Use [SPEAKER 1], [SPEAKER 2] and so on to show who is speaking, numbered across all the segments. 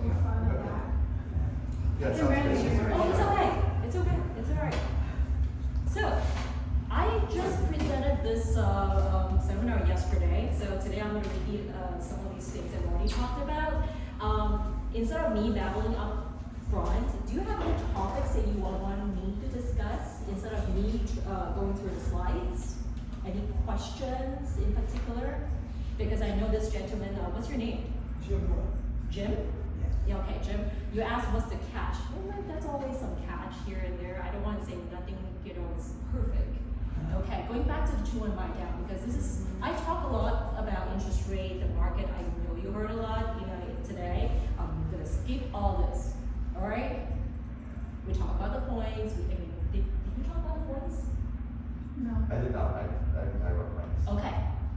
[SPEAKER 1] your phone back.
[SPEAKER 2] Yeah, it
[SPEAKER 1] It's
[SPEAKER 2] sounds
[SPEAKER 1] ready.
[SPEAKER 2] good.
[SPEAKER 3] Oh, it's okay. It's okay. It's all right. So, I just presented this seminar yesterday. So today I'm going to repeat some of these things I've already talked about. Instead of me babbling up front, do you have any topics that you want me to discuss instead of me going through the slides? Any questions in particular? Because I know this gentleman. What's your name?
[SPEAKER 4] Jim Wood.
[SPEAKER 3] Jim?
[SPEAKER 4] Yes.
[SPEAKER 3] Yeah, okay, Jim. You asked what's the catch. Well, that's always some catch here and there. I don't want to say nothing, is perfect. Okay, going back to the 2-1 buy down, because this is, I talk a lot about interest rate, the market. I know you heard a lot, today. I'm gonna skip all this. All right? We talk about the points. Did you talk about the points?
[SPEAKER 1] No.
[SPEAKER 2] I did not, I wrote mine.
[SPEAKER 3] Okay,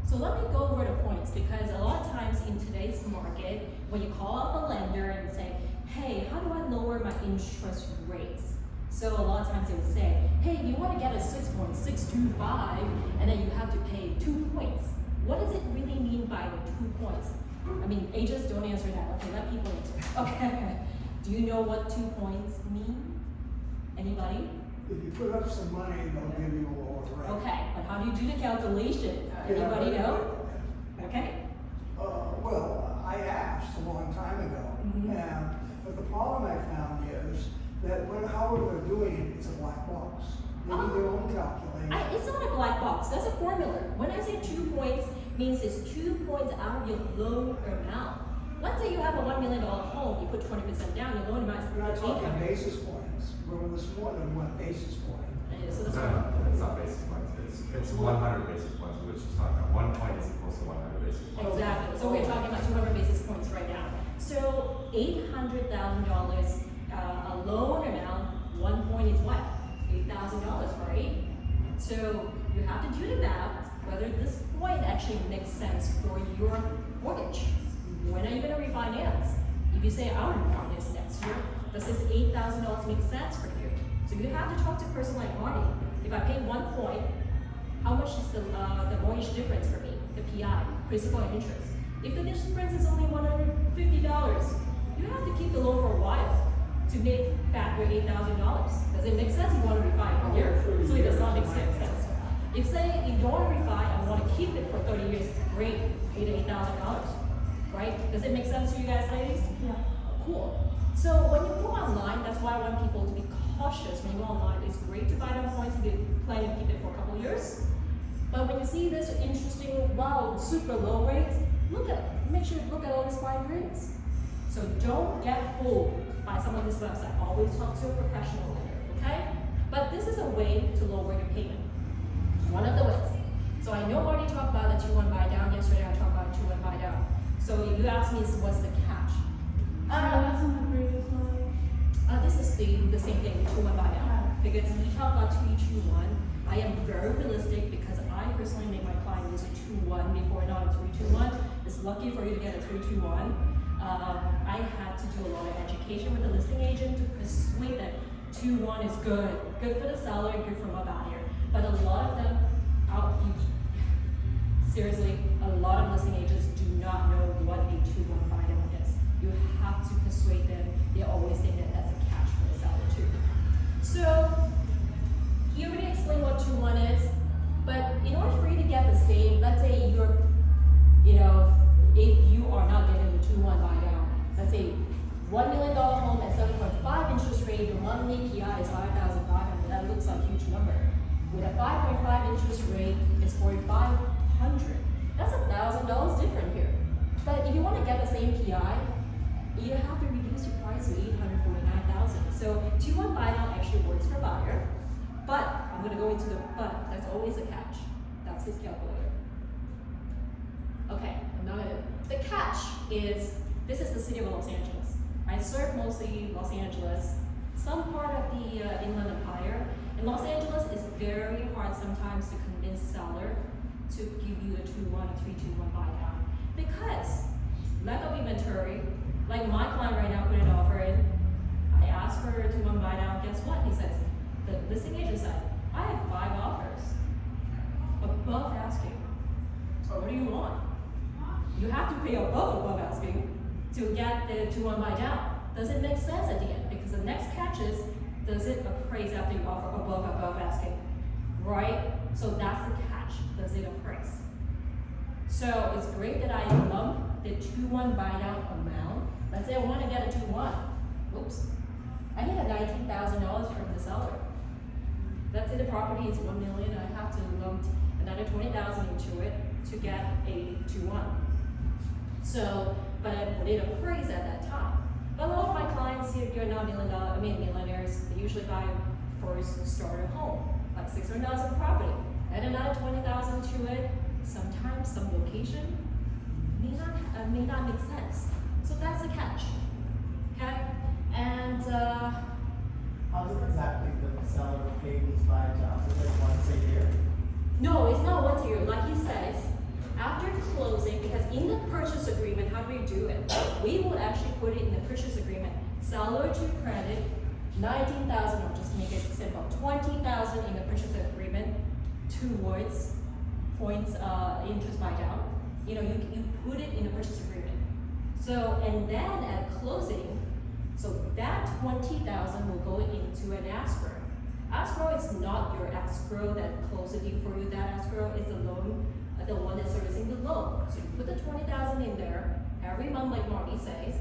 [SPEAKER 3] so let me go over the points, because a lot of times in today's market, when you call up a lender and say, hey, how do I lower my interest rates? So a lot of times they would say, hey, you want to get a 6.625, and then you have to pay 2 points. What does it really mean by the 2 points? I mean, agents don't answer that. Okay, let people answer. Okay, do you know what 2 points mean? Anybody?
[SPEAKER 4] If you put up some money, they'll give you a lower rate.
[SPEAKER 3] Okay, but how do you do the calculation? Anybody know? Okay.
[SPEAKER 4] Well, I asked a long time ago, but the problem I found is that however they're doing it, it's a black box. They do their own calculation.
[SPEAKER 3] It's not a black box, that's a formula. When I say 2 points, means it's 2 points out of your loan amount. Let's say you have a $1 million home, you put 20% down, your loan amount is
[SPEAKER 4] We're not talking
[SPEAKER 3] 800.
[SPEAKER 4] basis points. We're this more than 1 basis point.
[SPEAKER 3] So that's
[SPEAKER 2] No, it's not basis points, it's 100 basis points, which is not, 1 point is equal to 100 basis points.
[SPEAKER 3] exactly. So we're talking about 200 basis points right now. So $800,000, a loan amount, 1 point is what? $8,000, right? So you have to do the math, whether this point actually makes sense for your mortgage. When are you going to refinance? If you say, I want to refinance next year, does this $8,000 make sense for you? So you have to talk to a person like Marty. If I pay 1 point, how much is the mortgage difference for me? The PI, principal and interest. If the difference is only $150, you have to keep the loan for a while to make back your $8,000. Does it make sense? You want to refi a year, so it does not make sense. If say you don't want to refi and want to keep it for 30 years, great, pay the $8,000, right? Does it make sense to you guys, ladies?
[SPEAKER 1] Yeah.
[SPEAKER 3] Cool. So when you go online, that's why I want people to be cautious when you go online. It's great to buy down points if you plan to keep it for a couple of years. But when you see this interesting, wow, super low rates, make sure you look at all these fine prints. So don't get fooled by some of this website. Always talk to a professional lender, okay? But this is a way to lower your payment. One of the ways. So I know I already talked about the 2-1 buy down. Yesterday I talked about 2-1 buy down. So if you ask me what's the catch?
[SPEAKER 1] That's on the previous one.
[SPEAKER 3] This is the same thing, 2-1 buy down. Because we talk about 3-2-1. I am very realistic because I personally make my client use a 2-1 before, not a 3-2-1. It's lucky for you to get a 3-2-1. I had to do a lot of education with the listing agent to persuade them 2-1 is good for the seller and good for my buyer. But a lot of them, seriously, a lot of listing agents do not know what a 2-1 buy down is. You have to persuade them. They always think that that's a catch for the seller too. So he already explained what 2-1 is, but in order for you to get the same, let's say you're, if you are not getting the 2-1 buy down, let's say $1 million home at 7.5 interest rate, your monthly PI is $5,500. That looks like a huge number. With a 5.5 interest rate, it's $4,500. That's $1,000 different here. But if you want to get the same PI, you have to reduce your price to $849,000. So 2-1 buy down actually works for buyer, but I'm going to go into the but. That's always a catch. That's his calculator. Okay, the catch is this is the city of Los Angeles. I serve mostly Los Angeles, some part of the Inland Empire. In Los Angeles, it's very hard sometimes to convince seller to give you a 2-1 or 3-2-1 buy down because lack of inventory. Like my client right now put an offer in. I asked for a 2-1 buy down. Guess what? He says the listing agent said I have 5 offers above asking. So what do you want? You have to pay above asking to get the 2-1 buy down. Does it make sense at the end? Because the next catch is, does it appraise after you offer above asking? Right? So that's the catch. Does it appraise? So it's great that I lump the 2-1 buy down amount. Let's say I want to get a 2-1. Oops. I need a $19,000 from the seller. Let's say the property is $1 million. I have to lump another $20,000 into it to get a 2-1. So, but would it appraise at that time? But a lot of my clients here, you're not millionaires. They usually buy first starter home, like $600,000 property. Add another $20,000 to it. Sometimes some location may not make sense. So that's the catch. Okay? And
[SPEAKER 5] How does exactly the seller pay these buy downs? Is it like once a year?
[SPEAKER 3] no, it's not once a year. Like he says, after closing, because in the purchase agreement, how do we do it? We will actually put it in the purchase agreement. Seller to credit $19,000, or just make it simple, $20,000 in the purchase agreement towards points interest buy down. You know, you put it in the purchase agreement. So, and then at closing, so that $20,000 will go into an escrow. Escrow is not your escrow that closes it for you. That escrow is the loan, the one that's servicing the loan. So you put the $20,000 in there every month, like Marty says.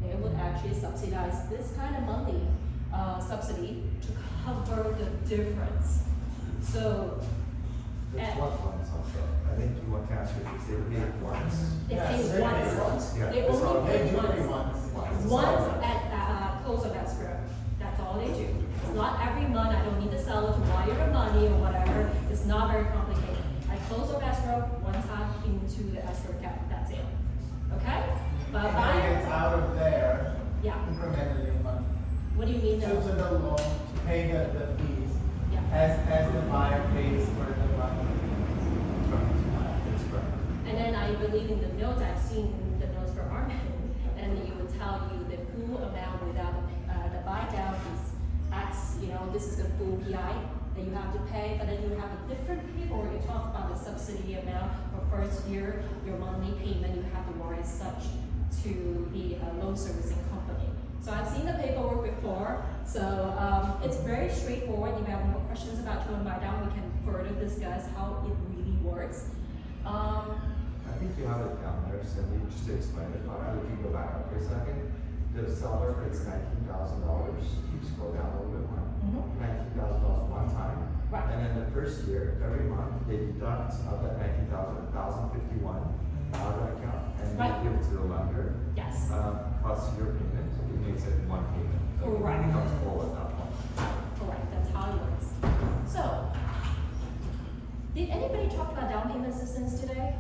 [SPEAKER 3] They would actually subsidize this kind of monthly subsidy to cover the difference. So
[SPEAKER 2] That's what ones on the, I think you want cash release, they pay it once.
[SPEAKER 3] they
[SPEAKER 5] Yes,
[SPEAKER 3] pay
[SPEAKER 5] they pay
[SPEAKER 3] once.
[SPEAKER 5] once.
[SPEAKER 2] Yeah,
[SPEAKER 3] They
[SPEAKER 2] it's all-
[SPEAKER 3] only
[SPEAKER 5] They
[SPEAKER 3] pay
[SPEAKER 5] do pay
[SPEAKER 3] once.
[SPEAKER 5] once.
[SPEAKER 3] Once at close of escrow. That's all they do. It's not every month. I don't need the seller to wire the money or whatever. It's not very complicated. I close of escrow one time into the escrow account. That's it. Okay? But
[SPEAKER 5] And then it gets
[SPEAKER 3] buyer,
[SPEAKER 5] out of there
[SPEAKER 3] yeah.
[SPEAKER 5] incrementally monthly.
[SPEAKER 3] What do you mean?
[SPEAKER 5] So
[SPEAKER 3] though?
[SPEAKER 5] to the loan, to pay the fees,
[SPEAKER 3] Yeah.
[SPEAKER 5] as the buyer pays for the money.
[SPEAKER 2] It's correct.
[SPEAKER 3] And then I believe in the notes, I've seen the notes for Armin, and it will tell you the full amount without the buy down is X, you know, this is the full PI that you have to pay, but then you have a different paperwork, you talk about the subsidy amount for first year, your monthly payment, you have to wire such to the loan servicing company. So I've seen the paperwork before, so it's very straightforward. If you have more questions about 2-1 buy down, we can further discuss how it really works.
[SPEAKER 2] I think you have it down there, Cindy, just to explain it, if you go back up for a second, the seller pays $19,000, you scroll down a little bit more, $19,000 one time.
[SPEAKER 3] Right.
[SPEAKER 2] And then the first year, every month, they deduct of that $19,000, $1,051 out of that account, and
[SPEAKER 3] Right.
[SPEAKER 2] they give it to the lender,
[SPEAKER 3] Yes.
[SPEAKER 2] plus your payment, it makes it one payment. So
[SPEAKER 3] Correct.
[SPEAKER 2] It becomes full at that point.
[SPEAKER 3] Correct, that's how it works. So, did anybody talk about down payment assistance today?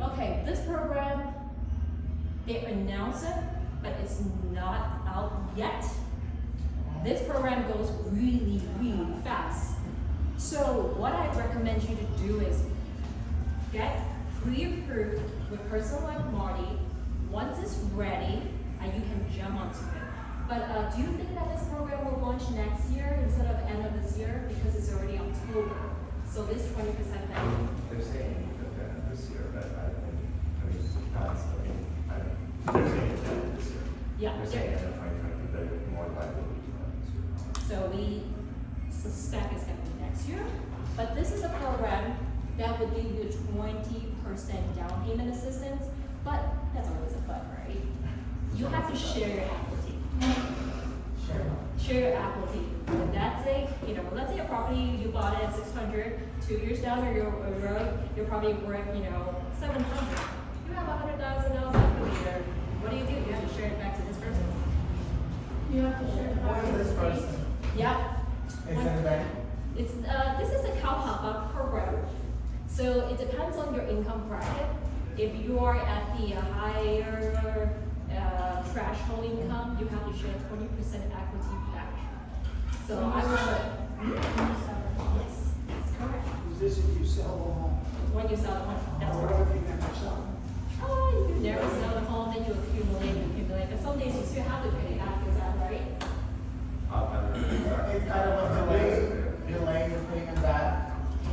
[SPEAKER 3] Okay, this program, they announce it, but it's not out yet. This program goes really, really fast. So what I recommend you to do is get pre-approved with a person like Marty. Once it's ready, you can jump onto it. But do you think that this program will launch next year instead of end of this year? Because it's already October. So this 20% back.
[SPEAKER 2] They're saying that this year, but they're saying that this year.
[SPEAKER 3] Yeah,
[SPEAKER 2] They're saying that 2020, they're more likely to be this year.
[SPEAKER 3] So we suspect it's gonna be next year. But this is a program that would give you 20% down payment assistance, but that's always a but, right? You have to share your equity. Share your equity. And that's it, you know, let's say a property you bought it at 600, 2 years down the road, you're probably worth, you know, 700. You have $100,000 equity there. What do? You have to share it back to this person.
[SPEAKER 1] You have to share the
[SPEAKER 5] Who is this person?
[SPEAKER 3] Yeah.
[SPEAKER 5] Is it a bank?
[SPEAKER 3] It's this is a CalPAPA program, so it depends on your income bracket. If you are at the higher threshold income, you have to share 20% equity back. So I would. Yes, that's correct.
[SPEAKER 4] Is this if you sell the home?
[SPEAKER 3] When you sell the home, that's
[SPEAKER 4] Or
[SPEAKER 3] correct.
[SPEAKER 4] if you never sell?
[SPEAKER 3] Oh, you never sell the home, then you accumulate. But some days you still have to pay back. Is that right?
[SPEAKER 5] It's kind of a delay in paying back.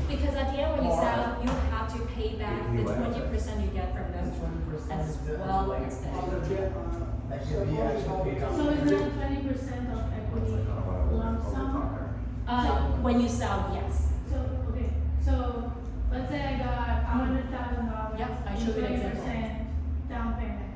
[SPEAKER 3] Because at the end when you
[SPEAKER 5] Or-
[SPEAKER 3] sell, you have to pay back the
[SPEAKER 2] If you
[SPEAKER 3] 20% you get from
[SPEAKER 5] That's
[SPEAKER 3] them.
[SPEAKER 5] 20%.
[SPEAKER 3] as
[SPEAKER 5] the-
[SPEAKER 3] well
[SPEAKER 5] like,
[SPEAKER 3] as
[SPEAKER 4] On the
[SPEAKER 3] that.
[SPEAKER 4] jet,
[SPEAKER 5] Like if we actually paid off.
[SPEAKER 1] So is that 20% of equity lump sum?
[SPEAKER 3] When you sell, yes.
[SPEAKER 1] So, okay, so let's say I got $100,000.
[SPEAKER 3] Yep, I showed you an example.
[SPEAKER 1] 20% down payment,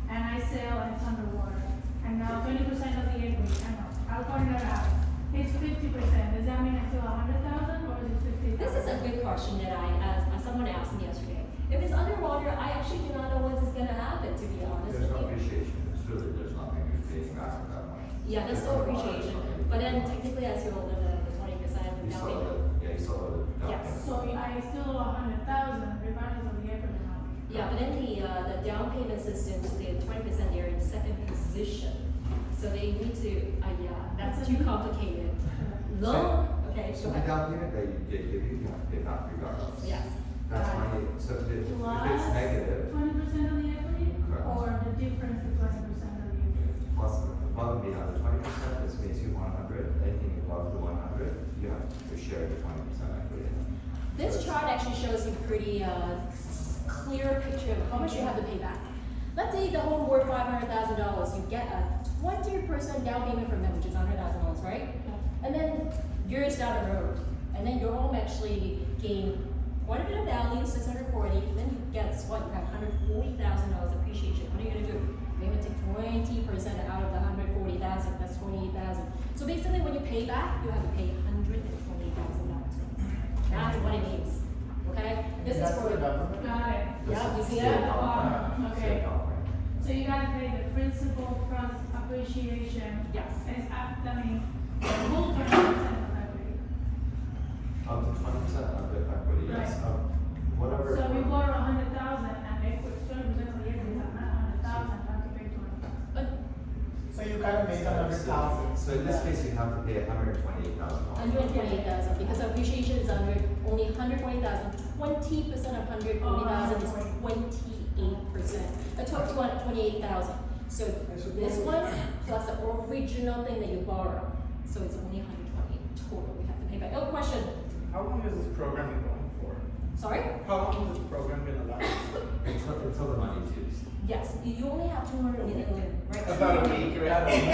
[SPEAKER 1] and I sell and it's underwater, and now 20% of the equity, I know, I'll find that out. It's 50%, does that mean I still 100,000 or is it 50,000?
[SPEAKER 3] This is a good question that someone asked me yesterday. If it's underwater, I actually do not know what is gonna happen, to be honest
[SPEAKER 2] There's
[SPEAKER 3] with
[SPEAKER 2] no
[SPEAKER 3] you.
[SPEAKER 2] appreciation, there's nothing you're paying back at that point.
[SPEAKER 3] Yeah, there's no appreciation, but then technically I still owe the 20%
[SPEAKER 2] You
[SPEAKER 3] down
[SPEAKER 2] still
[SPEAKER 3] payment.
[SPEAKER 2] have it, yeah, you still have it. down
[SPEAKER 3] Yes.
[SPEAKER 2] payment.
[SPEAKER 1] So I still owe 100,000 regardless of the equity amount.
[SPEAKER 3] Yeah, but then the down payment systems, the 20% they're in second position. So they need to, yeah, that's too complicated. Loan, okay,
[SPEAKER 2] So
[SPEAKER 3] go
[SPEAKER 2] the
[SPEAKER 3] ahead.
[SPEAKER 2] down payment that you give you have to pay back regardless.
[SPEAKER 3] Yes.
[SPEAKER 2] That's money, so if it's
[SPEAKER 1] Plus
[SPEAKER 2] negative,
[SPEAKER 1] 20% of the equity,
[SPEAKER 2] Correct.
[SPEAKER 1] or the difference to 20% of the equity?
[SPEAKER 2] plus above and beyond the 20%, this makes you 100, anything above the 100, you have to share the 20% equity.
[SPEAKER 3] This chart actually shows you pretty clear picture of how much you have to pay back. Let's say the home worth $500,000, you get a 20% down payment from them, which is $100,000, right? And then years down the road, and then your home actually gained quite a bit of value, 640. Then you guess what? You have $140,000 appreciation. What are you gonna do? You're gonna take 20% out of the 140,000. That's 28,000. So basically, when you pay back, you have to pay $120,000. That's what it means. Okay? This is
[SPEAKER 5] That's
[SPEAKER 3] for
[SPEAKER 5] the government.
[SPEAKER 1] Got it.
[SPEAKER 3] Yeah, you see
[SPEAKER 2] State
[SPEAKER 3] that?
[SPEAKER 2] California.
[SPEAKER 1] Okay.
[SPEAKER 2] State California.
[SPEAKER 1] So you gotta pay the principal plus appreciation.
[SPEAKER 3] Yes.
[SPEAKER 1] It's I mean, the full 20% of equity.
[SPEAKER 2] Up to 20% of the equity, yes,
[SPEAKER 1] Right.
[SPEAKER 2] whatever.
[SPEAKER 1] So if you borrow 100,000 and equity, 20% of the equity is not 100,000, you have to pay 20,000.
[SPEAKER 3] But
[SPEAKER 5] So you kind of made 100,000.
[SPEAKER 2] So in this case, you have to pay $128,000.
[SPEAKER 3] 128,000 because appreciation is under only 140,000. 20% of 140,000 is 28%. 28,000. So this one plus the original thing that you borrow, so it's only 120 total. We have to pay back. Oh, question.
[SPEAKER 6] How long has this program been going for?
[SPEAKER 3] Sorry.
[SPEAKER 6] How long has this program been allowed?
[SPEAKER 2] Until the money's used.
[SPEAKER 3] Yes, you only have 200 million, right?
[SPEAKER 6] About a week, we had a week.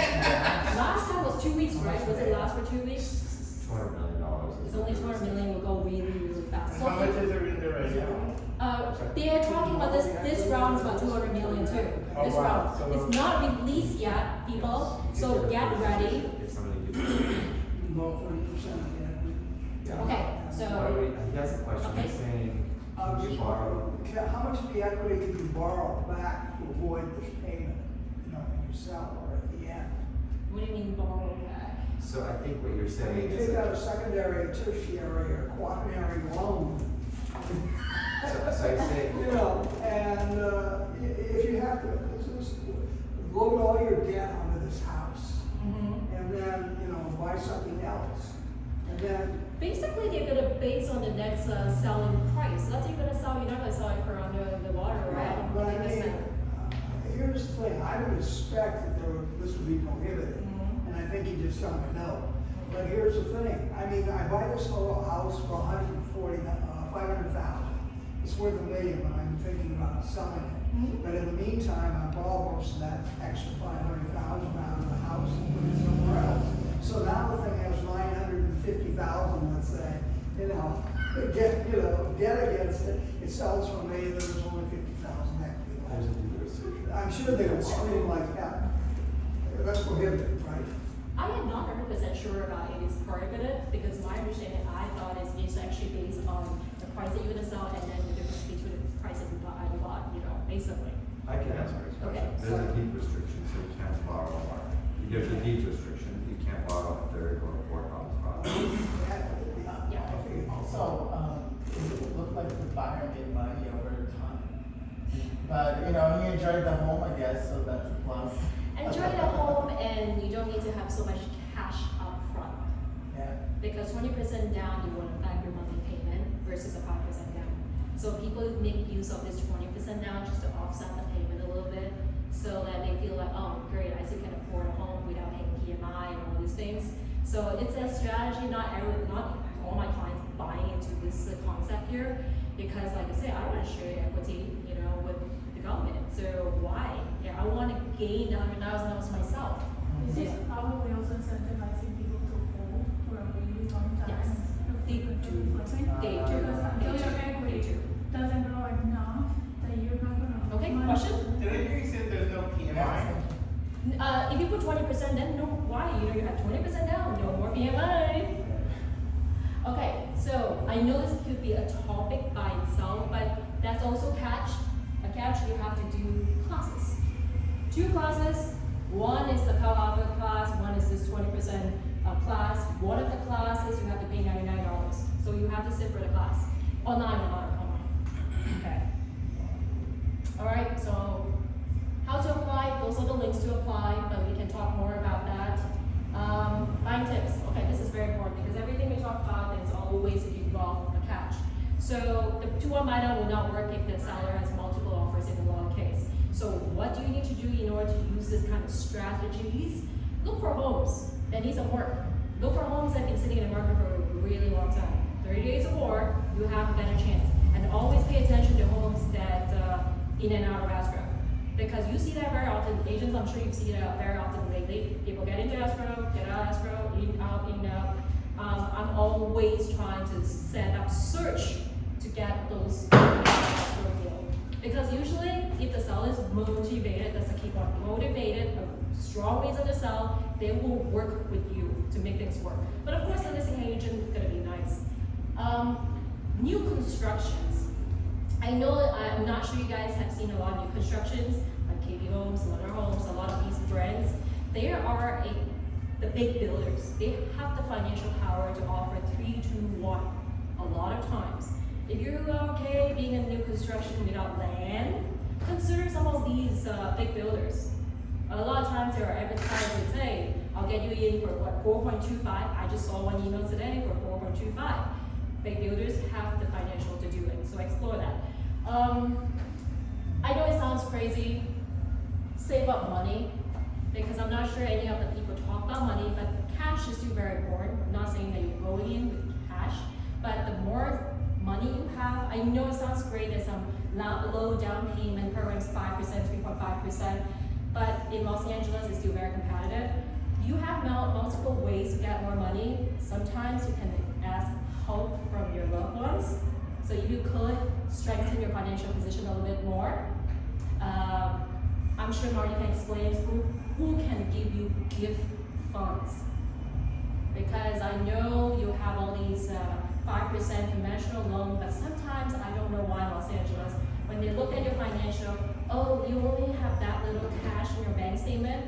[SPEAKER 3] Last time was 2 weeks, right? Was it last for 2 weeks?
[SPEAKER 2] $200 million.
[SPEAKER 3] It's only 200 million will go really, really fast.
[SPEAKER 6] How much is there in there right now?
[SPEAKER 3] They are talking about this round is about 200 million too.
[SPEAKER 6] Oh,
[SPEAKER 3] This
[SPEAKER 6] wow.
[SPEAKER 3] round.
[SPEAKER 6] So-
[SPEAKER 3] It's not released yet, people, so get ready.
[SPEAKER 2] If somebody gives
[SPEAKER 4] About 40% of the equity.
[SPEAKER 2] Yeah.
[SPEAKER 3] Okay,
[SPEAKER 2] What
[SPEAKER 3] so,
[SPEAKER 2] are we, he has a question,
[SPEAKER 3] Okay.
[SPEAKER 2] he's saying, can you borrow?
[SPEAKER 4] How much of the equity can you borrow back to avoid this payment, when you sell or at the end?
[SPEAKER 3] what do you mean borrow back?
[SPEAKER 2] So I think what you're
[SPEAKER 4] I
[SPEAKER 2] saying
[SPEAKER 4] mean,
[SPEAKER 2] is
[SPEAKER 4] take out a
[SPEAKER 2] that,
[SPEAKER 4] secondary, or tertiary, or quaternary loan.
[SPEAKER 2] so you're saying,
[SPEAKER 4] And if you have to, just load all your debt onto this house, and then, buy something else. And then,
[SPEAKER 3] Basically, they're gonna base on the next selling price. Let's say you're gonna sell, you're not gonna sell it for under the water, right?
[SPEAKER 4] but I
[SPEAKER 3] It doesn't
[SPEAKER 4] mean,
[SPEAKER 3] matter.
[SPEAKER 4] here's the thing, I would expect that this would be prohibited,
[SPEAKER 3] Mhm.
[SPEAKER 4] and I think you just don't know. But here's the thing, I mean, I buy this whole house for 500,000. It's worth $1 million when I'm thinking about selling it.
[SPEAKER 3] Mhm.
[SPEAKER 4] But in the meantime, I borrow most of that extra 500,000 out of the house and put it somewhere else. So now the thing has 950,000, let's say, debt against it. It sells for $1 million, there's only 50,000 equity
[SPEAKER 2] there's a
[SPEAKER 4] left.
[SPEAKER 2] deed restriction.
[SPEAKER 4] I'm sure they would scream like that. That's prohibited, right?
[SPEAKER 3] I am not 100% sure about it is prohibited because my understanding, I thought it's actually based on the price that you're gonna sell and then the difference between the price that you bought, basically.
[SPEAKER 2] I can answer his question.
[SPEAKER 3] Okay,
[SPEAKER 2] There's a
[SPEAKER 3] so-
[SPEAKER 2] deed restriction, so you can't borrow more. There's a deed restriction, you can't borrow a third or a fourth on this property.
[SPEAKER 3] Yeah.
[SPEAKER 4] I figured.
[SPEAKER 5] Also, it looked like the buyer made money over time. But, he enjoyed the home, I guess, so that's a plus.
[SPEAKER 3] Enjoy the home and you don't need to have so much cash up front.
[SPEAKER 5] Yeah.
[SPEAKER 3] Because 20% down, you want to back your monthly payment versus a 5% down. So people make use of this 20% down just to offset the payment a little bit, so that they feel like, oh, great, I still can afford a home without paying PMI and all these things. So it's a strategy. Not all my clients buying into this concept here, because like I say, I want to share equity, with the government. So why? Yeah, I want to gain the $100,000 myself.
[SPEAKER 1] Is this probably also incentivizing people to hold for a really long time?
[SPEAKER 3] Yes.
[SPEAKER 1] instead of
[SPEAKER 3] They
[SPEAKER 1] frequently
[SPEAKER 3] do.
[SPEAKER 1] flipping?
[SPEAKER 3] They do.
[SPEAKER 1] Because until
[SPEAKER 3] They
[SPEAKER 1] your
[SPEAKER 3] do.
[SPEAKER 1] equity
[SPEAKER 3] They do.
[SPEAKER 1] doesn't grow enough, that you're not gonna.
[SPEAKER 3] Okay,
[SPEAKER 1] money.
[SPEAKER 3] question?
[SPEAKER 6] Did I hear you say there's no PMI?
[SPEAKER 3] If you put 20%, then no, why? You know, you have 20% down, no more PMI. Okay, so I know this could be a topic by itself, but that's also a catch, you have to do classes. 2 classes, one is the Alpha class, one is this 20% class. One of the classes, you have to pay $99. So you have to sit for the class. Online. Okay. Alright, so how to apply, those are the links to apply, but we can talk more about that. Buying tips, okay, this is very important because everything we talk about is always involved a catch. So the 2-1 buy down will not work if the seller has multiple offers in the long case. So what do you need to do in order to use this kind of strategies? Look for homes that need some work. Look for homes that have been sitting in the market for a really long time. 30 days or more, you have a better chance. And always pay attention to homes that in and out of escrow. Because you see that very often, agents, I'm sure you've seen that very often lately. People get into escrow, get out of escrow, in, out. I'm always trying to set up search to get those escrow deal. Because usually, if the seller is motivated, that's the key point, motivated, a strong reason to sell, they will work with you to make things work. But of course, the listing agent is gonna be nice. New constructions. I know I'm not sure you guys have seen a lot of new constructions, like KB Homes, Leonard Homes, a lot of these brands. They are the big builders. They have the financial power to offer 3-2-1 a lot of times. If you're okay being in new construction without land, consider some of these big builders. A lot of times there are advertisers that say, I'll get you in for what, 4.25. I just saw one email today for 4.25. Big builders have the financial to do it, so explore that. I know it sounds crazy, save up money, because I'm not sure any of the people talk about money, but cash is still very important. I'm not saying that you're going in with cash, but the more money you have, I know it sounds great, there's some low down payment programs, 5%, 3.5%, but in Los Angeles it's still very competitive. You have multiple ways to get more money. Sometimes you can ask help from your loved ones. So if you could strengthen your financial position a little bit more, I'm sure Marty can explain who can give you gift funds. Because I know you have all these 5% conventional loan, but sometimes I don't know why Los Angeles, when they look at your financial, oh, you only have that little cash in your bank statement.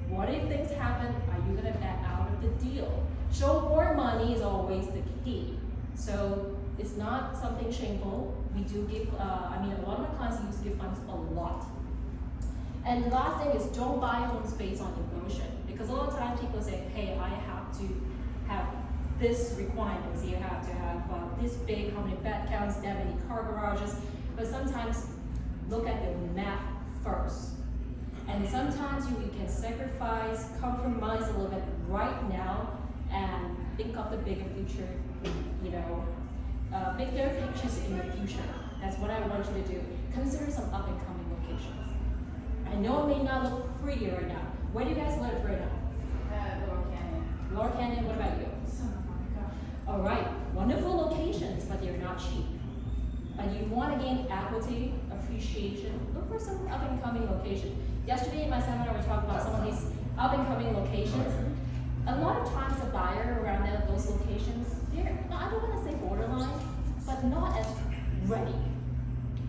[SPEAKER 3] What if things happen? Are you gonna back out of the deal? Show more money is always the key. So it's not something shameful. We do give, a lot of my clients use gift funds a lot. And the last thing is don't buy homes based on emotion. Because a lot of times people say, hey, I have to have this requirements. You have to have this big, how many bed counts, that many car garages. But sometimes look at the math first. And sometimes you can sacrifice, compromise a little bit right now and think of the bigger future, bigger pictures in the future. That's what I want you to do. Consider some up and coming locations. I know it may not look pretty right now. Where do you guys live right now?
[SPEAKER 1] Lower Canyon.
[SPEAKER 3] Lower Canyon, what about you?
[SPEAKER 1] Santa Monica.
[SPEAKER 3] All right, wonderful locations, but they're not cheap. And you want to gain equity, appreciation, look for some up and coming location. Yesterday in my seminar, we talked about some of these up and coming locations. A lot of times the buyer around those locations, I don't want to say borderline, but not as ready.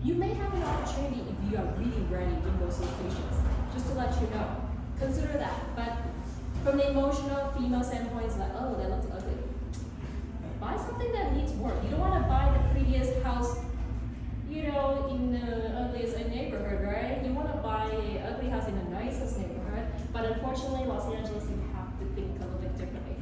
[SPEAKER 3] You may have an opportunity if you are really ready in those locations, just to let you know. Consider that. But from the emotional female standpoint, it's like, oh, that looks ugly. Buy something that needs work. You don't want to buy the prettiest house, in the ugliest neighborhood, right? You want to buy an ugly house in the nicest neighborhood. But unfortunately, Los Angeles, you have to think a little bit differently.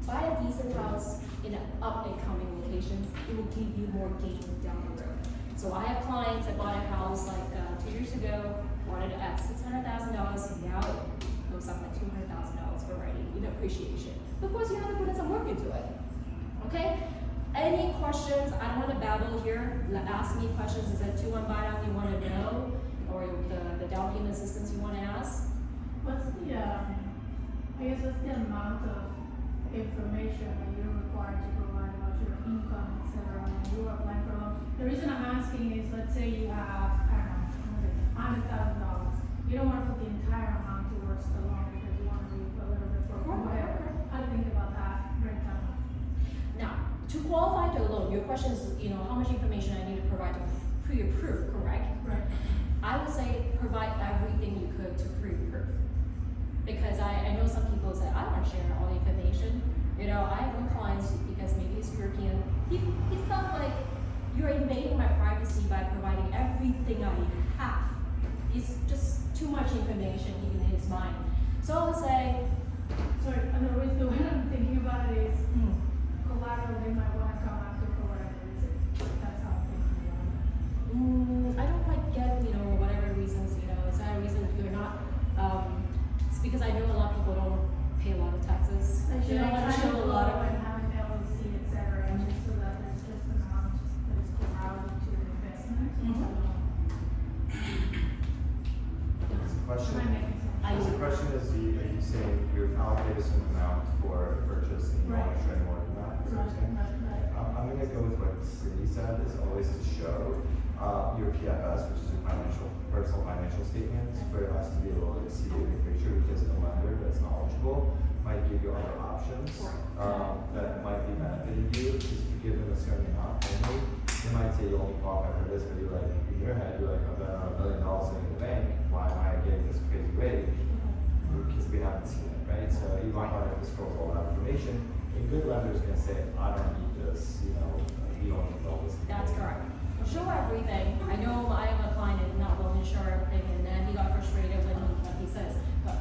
[SPEAKER 3] Buy a decent house in an up and coming locations. It will give you more gain down the road. So I have clients that bought a house like 2 years ago, wanted it at $600,000. Now it looks like $200,000 for writing in appreciation. But of course, you have to put in some work into it. Okay? Any questions? I don't want to babble here. Ask me questions. Is that 2-1 buy down you want to know? or the down payment assistance you wanna ask?
[SPEAKER 1] What's the, I guess what's the amount of information that you're required to provide about your income, et cetera, when you are applying for a loan? The reason I'm asking is, let's say you have, I don't know, $100,000. You don't wanna put the entire amount towards the loan because you wanna leave a little bit for whatever. How do you think about that breakdown?
[SPEAKER 3] Now, to qualify to a loan, your question is, how much information I need to provide to pre-approve, correct?
[SPEAKER 1] Right.
[SPEAKER 3] I would say provide everything you could to pre-approve. Because I know some people say, I don't want to share all the information. I have one client, because maybe he's European, he felt like you're invading my privacy by providing everything I have. It's just too much information even in his mind. So I would say,
[SPEAKER 1] Sorry, otherwise the way I'm thinking about it is collateral they might wanna come after for whatever reason. That's how I'm thinking about it.
[SPEAKER 3] I don't quite get, whatever reasons, is that a reason you're not, it's because I know a lot of people don't pay a lot of taxes.
[SPEAKER 1] Like,
[SPEAKER 3] They
[SPEAKER 1] should
[SPEAKER 3] don't
[SPEAKER 1] I
[SPEAKER 3] want to
[SPEAKER 1] try
[SPEAKER 3] show
[SPEAKER 1] to
[SPEAKER 3] a lot
[SPEAKER 1] follow
[SPEAKER 3] of.
[SPEAKER 1] and have an LLC, et cetera, and just so that there's just an amount that is corralled into the investment?
[SPEAKER 2] It's a question.
[SPEAKER 1] Am I making sense?
[SPEAKER 2] The question is, are you saying you're allocated some amount for purchase and you want to trade more than that? Is that what you're saying?
[SPEAKER 1] Right.
[SPEAKER 2] I'm gonna go with what Cindy said, is always to show, your PFS, which is your personal financial statements, for us to be able to see the big picture, because a lender that's knowledgeable might give you other options, that might be benefiting you, just to give them a certain amount only. They might say you only qualify for this, but you're like, in your head, you're like, I've got $1 million sitting in the bank, why am I getting this crazy rate? Because we haven't seen it, right? So you might want to disclose all that information. A good lender is gonna say, I don't need this, you don't need all this.
[SPEAKER 3] That's correct. Show everything. I know I have a client that did not willing to show everything, and then he got frustrated when he says,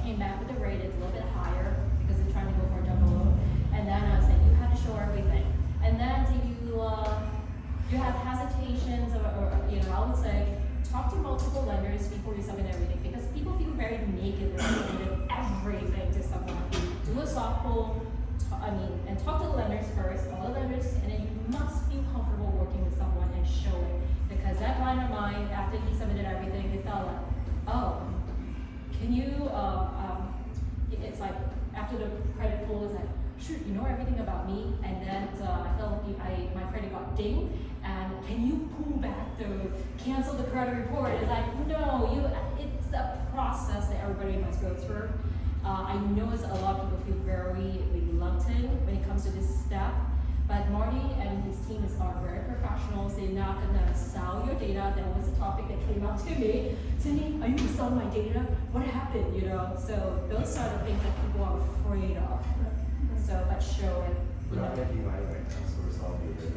[SPEAKER 3] came back with the rate, it's a little bit higher because they're trying to go for a double loan. And then I was saying, you had to show everything. And then do you have hesitations or I would say, talk to multiple lenders before you submit everything, because people feel very naked when they submit everything to someone. Do a soft pull, and talk to the lenders first, all the lenders, and then you must feel comfortable working with someone and show it. Because that client of mine, after he submitted everything, he felt like, oh, can you, it's like, after the credit pull, it's like, shoot, you know everything about me, and then I felt like my credit got dinged, and can you pull back cancel the credit report? It's like, no, it's a process that everybody must go through. I know a lot of people feel very reluctant when it comes to this step, but Marty and his team are very professionals. They're not gonna sell your data. That was a topic that came up to me. Cindy, are you gonna sell my data? What happened? So those are the things that people are afraid of. So, but show it.
[SPEAKER 2] We're not making money right now, so we're solving it.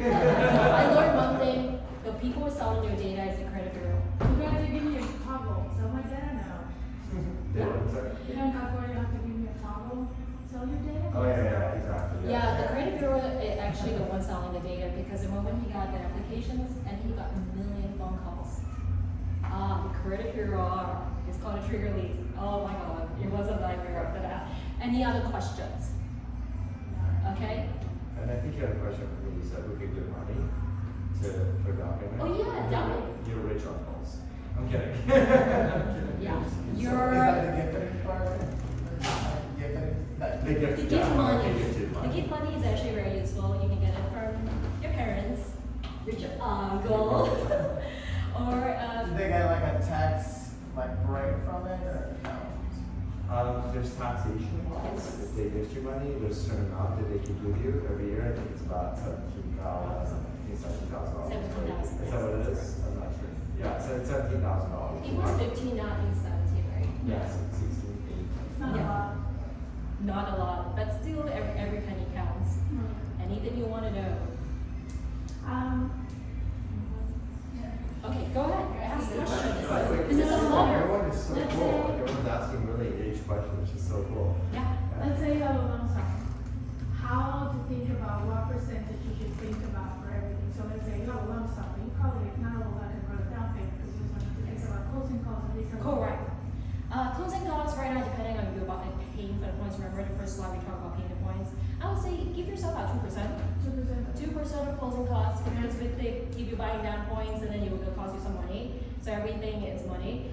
[SPEAKER 3] I learned one thing: the people who are selling your data is the credit bureau.
[SPEAKER 1] You guys are giving me a toggle, sell my data now.
[SPEAKER 2] Yeah, sorry.
[SPEAKER 1] You know in California, you have to give me a toggle, sell your data?
[SPEAKER 2] Oh, yeah, exactly.
[SPEAKER 3] Yeah, the credit bureau is actually the one selling the data, because the moment he got the applications and he got 1 million phone calls. The credit bureau is called a trigger lead. Oh my God, it was a nightmare after that. Any other questions? Okay.
[SPEAKER 2] And I think you had a question for me. You said we could give money for down payment.
[SPEAKER 3] Oh, yeah, down payment.
[SPEAKER 2] You're rich on calls. I'm kidding. I'm kidding.
[SPEAKER 3] Yeah.
[SPEAKER 5] Is
[SPEAKER 3] You're
[SPEAKER 5] that the gifting part? Gifting? Like,
[SPEAKER 2] The gift,
[SPEAKER 3] the gift
[SPEAKER 2] yeah,
[SPEAKER 3] money.
[SPEAKER 2] okay, gift
[SPEAKER 3] The
[SPEAKER 2] money.
[SPEAKER 3] gift money is actually very useful. You can get it from your parents, your uncle, or
[SPEAKER 5] do they get like a tax break from it, or no?
[SPEAKER 2] There's taxation laws.
[SPEAKER 3] Yes.
[SPEAKER 2] If they gift you money, there's a certain amount that they can give you every year. I think it's about $17,000. Is that what it is? I'm not sure. Yeah, so it's $17,000.
[SPEAKER 3] it was 15, now I think 17, right?
[SPEAKER 2] Yes, 16, 8.
[SPEAKER 1] It's not a
[SPEAKER 3] Yeah.
[SPEAKER 1] lot.
[SPEAKER 3] Not a lot, but still every penny counts. Anything you want to know? Okay, go ahead. Ask questions. This is a letter.
[SPEAKER 2] Everyone is so
[SPEAKER 1] Let's
[SPEAKER 2] cool.
[SPEAKER 1] say-
[SPEAKER 2] Like, everyone's asking really engaged questions, which is so cool.
[SPEAKER 3] Yeah.
[SPEAKER 1] Let's say you have a lump sum. How to think about what percentage you should think about for everything. So let's say you have a lump sum, but you probably not all that can go to down payment because you just want to think about closing costs and these are.
[SPEAKER 3] Correct. Closing costs right now, depending on you about paying for the points. Remember the first slide we talked about paying the points. I would say give yourself about 2%.
[SPEAKER 1] 2%.
[SPEAKER 3] 2% of closing costs, because if you buying down points and then it will cost you some money. So everything is money.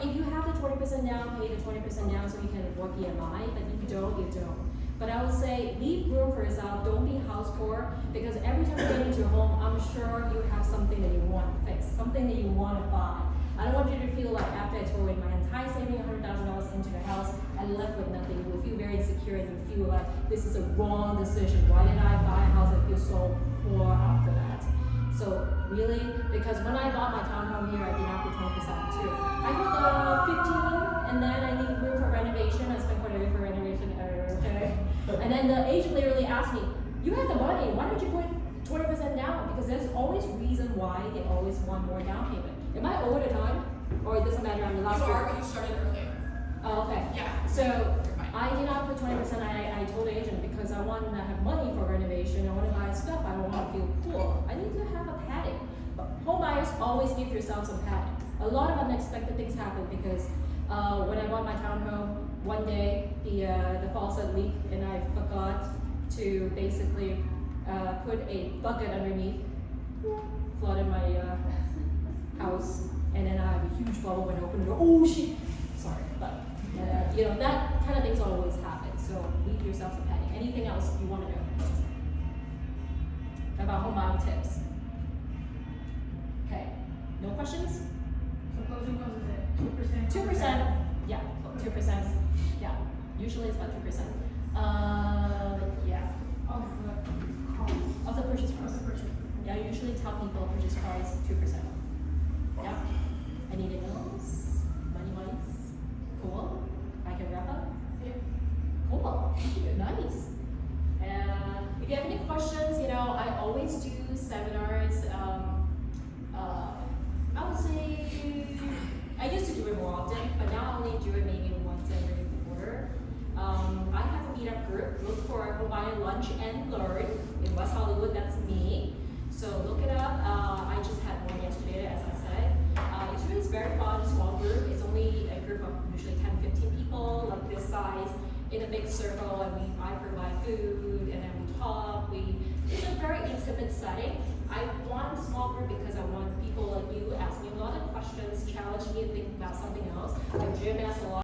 [SPEAKER 3] If you have the 20% down, pay the 20% down so you can work EMI, but if you don't, you don't. But I would say leave room for yourself, don't be house poor, because every time you get into your home, I'm sure you have something that you want to fix, something that you want to buy. I don't want you to feel like after I throw in my entire saving $100,000 into the house, I left with nothing. You will feel very insecure and you feel like this is a wrong decision. Why did I buy a house and feel so poor after that? So really, because when I bought my townhome here, I did not put 20% too. I put 15 and then I need room for renovation. I spent quite a bit for renovation, okay? And then the agent literally asked me, you have the money, why don't you put 20% down? Because there's always reason why they always want more down payment. Am I over the time? Or it doesn't matter, I'm the last
[SPEAKER 7] You are,
[SPEAKER 3] one?
[SPEAKER 7] but you started earlier.
[SPEAKER 3] Oh, okay.
[SPEAKER 7] Yeah.
[SPEAKER 3] So
[SPEAKER 7] You're fine.
[SPEAKER 3] I did not put 20%. I told the agent because I want to have money for renovation. I want to buy stuff. I don't want to feel poor. I need to have a padding. But home buyers always give yourself some padding. A lot of unexpected things happen because when I bought my townhome, one day the faucet leaked and I forgot to basically put a bucket underneath, flooded my house, and then I have a huge bubble when I open the door. Oh shit! Sorry, but you know that kind of things always happen. So leave yourself some padding. Anything else you want to know about home buying tips? Okay, no questions?
[SPEAKER 1] So closing costs is at 2%?
[SPEAKER 3] 2%. Yeah, 2%. Yeah, usually it's about 2%. Yeah,
[SPEAKER 1] Of the cost.
[SPEAKER 3] of the purchase price.
[SPEAKER 1] Of the purchase.
[SPEAKER 3] Yeah, I usually tell people purchase price 2%. Yeah. Anything else? Money-wise? Cool. I can wrap up.
[SPEAKER 1] Yeah.
[SPEAKER 3] Cool. Nice. If you have any questions, you know, I always do seminars. I would say I used to do it more often, but now I only do it maybe once every quarter. I have a meetup group. Look for Home Buying Lunch and Learn in West Hollywood. That's me. So look it up. I just had one yesterday, as I said. It's very fun, small group. It's only a group of usually 10, 15 people, like this size, in a big circle, and I provide food, and then we talk. It's a very intimate setting. I want a small group because I want people like you asking me a lot of questions, challenging me to think about something else. Like Jim asked a lot.